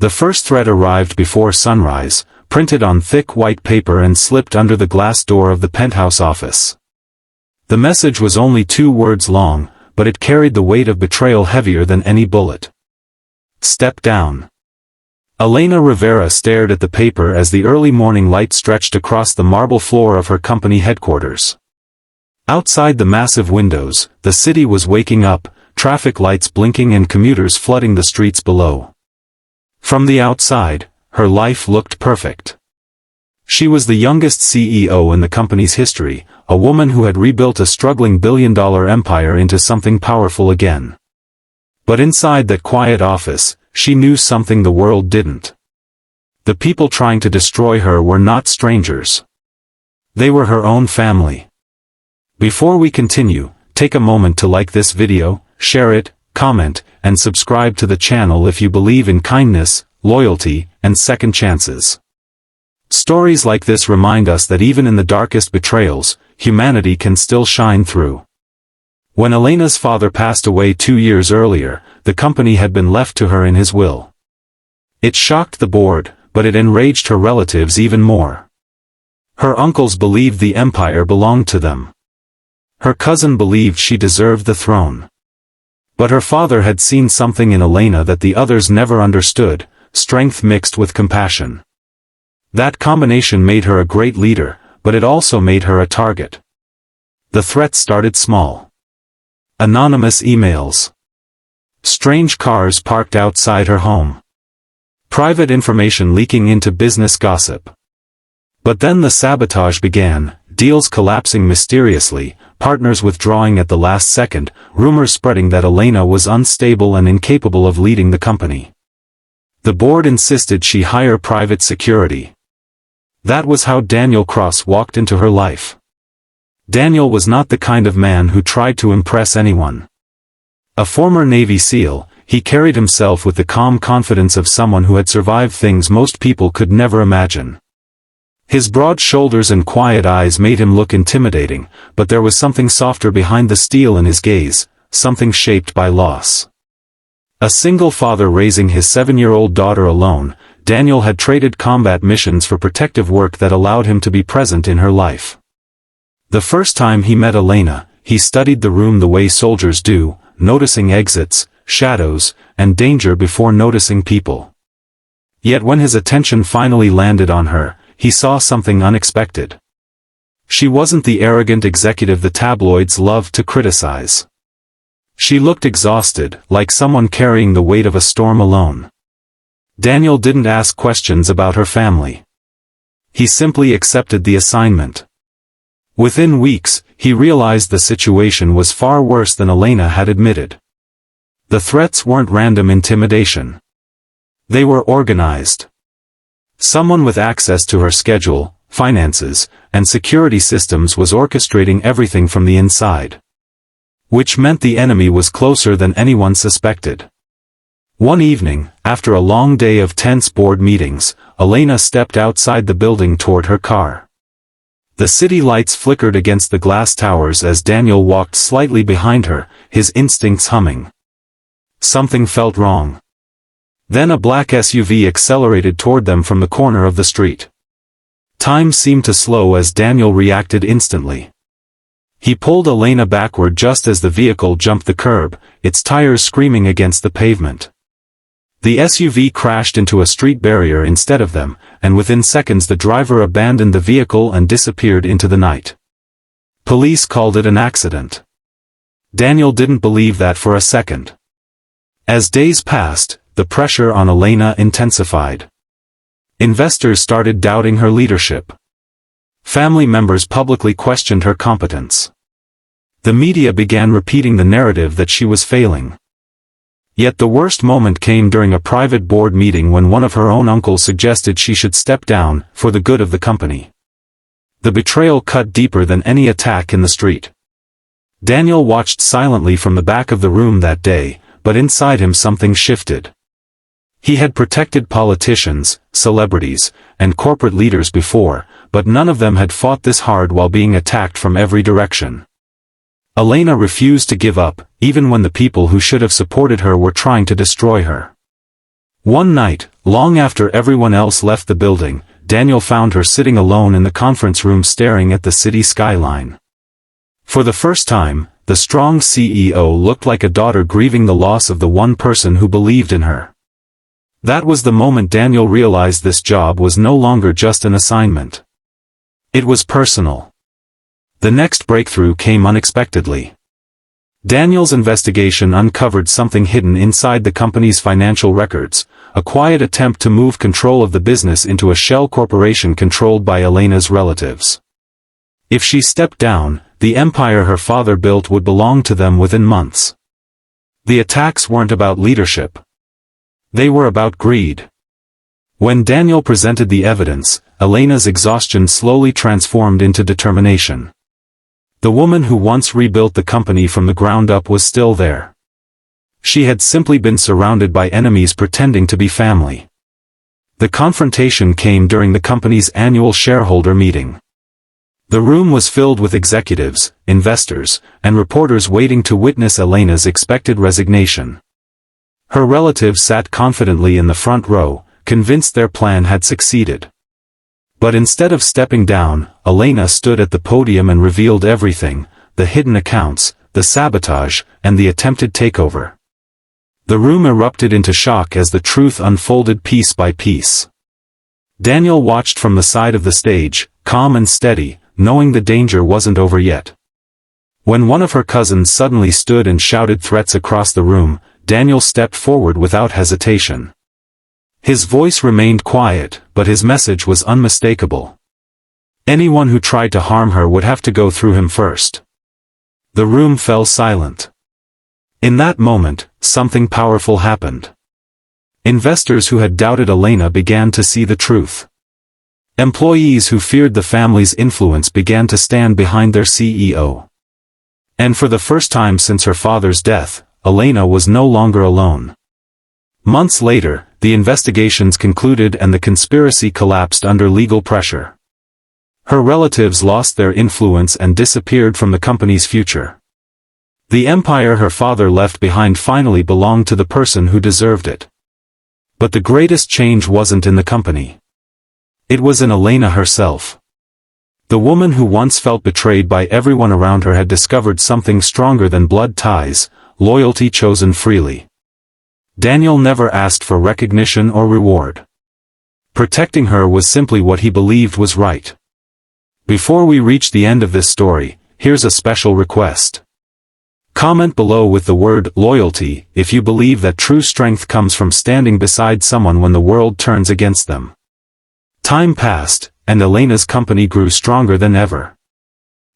The first threat arrived before sunrise, printed on thick white paper and slipped under the glass door of the penthouse office. The message was only 2 words long, but it carried the weight of betrayal heavier than any bullet. Step down. Elena Rivera stared at the paper as the early morning light stretched across the marble floor of her company headquarters. Outside the massive windows, the city was waking up, traffic lights blinking and commuters flooding the streets below. From the outside, her life looked perfect. She was the youngest CEO in the company's history, a woman who had rebuilt a struggling billion-dollar empire into something powerful again. But inside that quiet office, she knew something the world didn't. The people trying to destroy her were not strangers. They were her own family. Before we continue, take a moment to like this video, share it, comment, and subscribe to the channel if you believe in kindness, loyalty, and second chances. Stories like this remind us that even in the darkest betrayals, humanity can still shine through. When Elena's father passed away 2 years earlier, the company had been left to her in his will. It shocked the board, but it enraged her relatives even more. Her uncles believed the empire belonged to them. Her cousin believed she deserved the throne. But her father had seen something in Elena that the others never understood, strength mixed with compassion. That combination made her a great leader, but it also made her a target. The threats started small. Anonymous emails. Strange cars parked outside her home. Private information leaking into business gossip. But then the sabotage began, deals collapsing mysteriously, partners withdrawing at the last second, rumors spreading that Elena was unstable and incapable of leading the company. The board insisted she hire private security. That was how Daniel Cross walked into her life. Daniel was not the kind of man who tried to impress anyone. A former Navy SEAL, he carried himself with the calm confidence of someone who had survived things most people could never imagine. His broad shoulders and quiet eyes made him look intimidating, but there was something softer behind the steel in his gaze, something shaped by loss. A single father raising his 7-year-old daughter alone, Daniel had traded combat missions for protective work that allowed him to be present in her life. The first time he met Elena, he studied the room the way soldiers do, noticing exits, shadows, and danger before noticing people. Yet when his attention finally landed on her, he saw something unexpected. She wasn't the arrogant executive the tabloids loved to criticize. She looked exhausted, like someone carrying the weight of a storm alone. Daniel didn't ask questions about her family. He simply accepted the assignment. Within weeks, he realized the situation was far worse than Elena had admitted. The threats weren't random intimidation. They were organized. Someone with access to her schedule, finances, and security systems was orchestrating everything from the inside. Which meant the enemy was closer than anyone suspected. One evening, after a long day of tense board meetings, Elena stepped outside the building toward her car. The city lights flickered against the glass towers as Daniel walked slightly behind her, his instincts humming. Something felt wrong. Then a black SUV accelerated toward them from the corner of the street. Time seemed to slow as Daniel reacted instantly. He pulled Elena backward just as the vehicle jumped the curb, its tires screaming against the pavement. The SUV crashed into a street barrier instead of them, and within seconds the driver abandoned the vehicle and disappeared into the night. Police called it an accident. Daniel didn't believe that for a second. As days passed, the pressure on Elena intensified. Investors started doubting her leadership. Family members publicly questioned her competence. The media began repeating the narrative that she was failing. Yet the worst moment came during a private board meeting when one of her own uncles suggested she should step down, for the good of the company. The betrayal cut deeper than any attack in the street. Daniel watched silently from the back of the room that day, but inside him something shifted. He had protected politicians, celebrities, and corporate leaders before, but none of them had fought this hard while being attacked from every direction. Elena refused to give up, even when the people who should have supported her were trying to destroy her. One night, Long after everyone else left the building, Daniel found her sitting alone in the conference room staring at the city skyline. For the first time, the strong CEO looked like a daughter grieving the loss of the one person who believed in her. That was the moment Daniel realized this job was no longer just an assignment. It was personal. The next breakthrough came unexpectedly. Daniel's investigation uncovered something hidden inside the company's financial records, a quiet attempt to move control of the business into a shell corporation controlled by Elena's relatives. If she stepped down, the empire her father built would belong to them within months. The attacks weren't about leadership. They were about greed. When Daniel presented the evidence, Elena's exhaustion slowly transformed into determination. The woman who once rebuilt the company from the ground up was still there. She had simply been surrounded by enemies pretending to be family. The confrontation came during the company's annual shareholder meeting. The room was filled with executives, investors, and reporters waiting to witness Elena's expected resignation. Her relatives sat confidently in the front row, convinced their plan had succeeded. But instead of stepping down, Elena stood at the podium and revealed everything: the hidden accounts, the sabotage, and the attempted takeover. The room erupted into shock as the truth unfolded piece by piece. Daniel watched from the side of the stage, calm and steady, knowing the danger wasn't over yet. When one of her cousins suddenly stood and shouted threats across the room, Daniel stepped forward without hesitation. His voice remained quiet, but his message was unmistakable. Anyone who tried to harm her would have to go through him first. The room fell silent. In that moment, something powerful happened. Investors who had doubted Elena began to see the truth. Employees who feared the family's influence began to stand behind their CEO. And for the first time since her father's death, Elena was no longer alone. Months later, the investigations concluded and the conspiracy collapsed under legal pressure. Her relatives lost their influence and disappeared from the company's future. The empire her father left behind finally belonged to the person who deserved it. But the greatest change wasn't in the company. It was in Elena herself. The woman who once felt betrayed by everyone around her had discovered something stronger than blood ties: loyalty chosen freely. Daniel never asked for recognition or reward. Protecting her was simply what he believed was right. Before we reach the end of this story, here's a special request. Comment below with the word loyalty if you believe that true strength comes from standing beside someone when the world turns against them. Time passed, and Elena's company grew stronger than ever.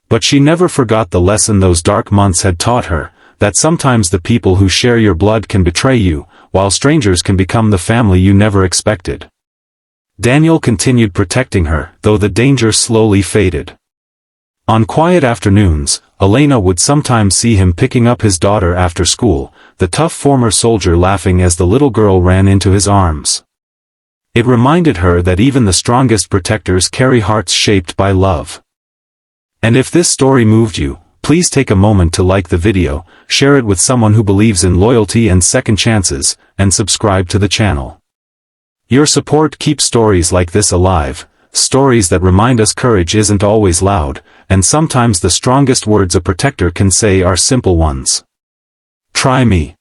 But she never forgot the lesson those dark months had taught her, that sometimes the people who share your blood can betray you, while strangers can become the family you never expected. Daniel continued protecting her, though the danger slowly faded. On quiet afternoons, Elena would sometimes see him picking up his daughter after school, the tough former soldier laughing as the little girl ran into his arms. It reminded her that even the strongest protectors carry hearts shaped by love. And if this story moved you, please take a moment to like the video, share it with someone who believes in loyalty and second chances, and subscribe to the channel. Your support keeps stories like this alive, stories that remind us courage isn't always loud, and sometimes the strongest words a protector can say are simple ones. Try me.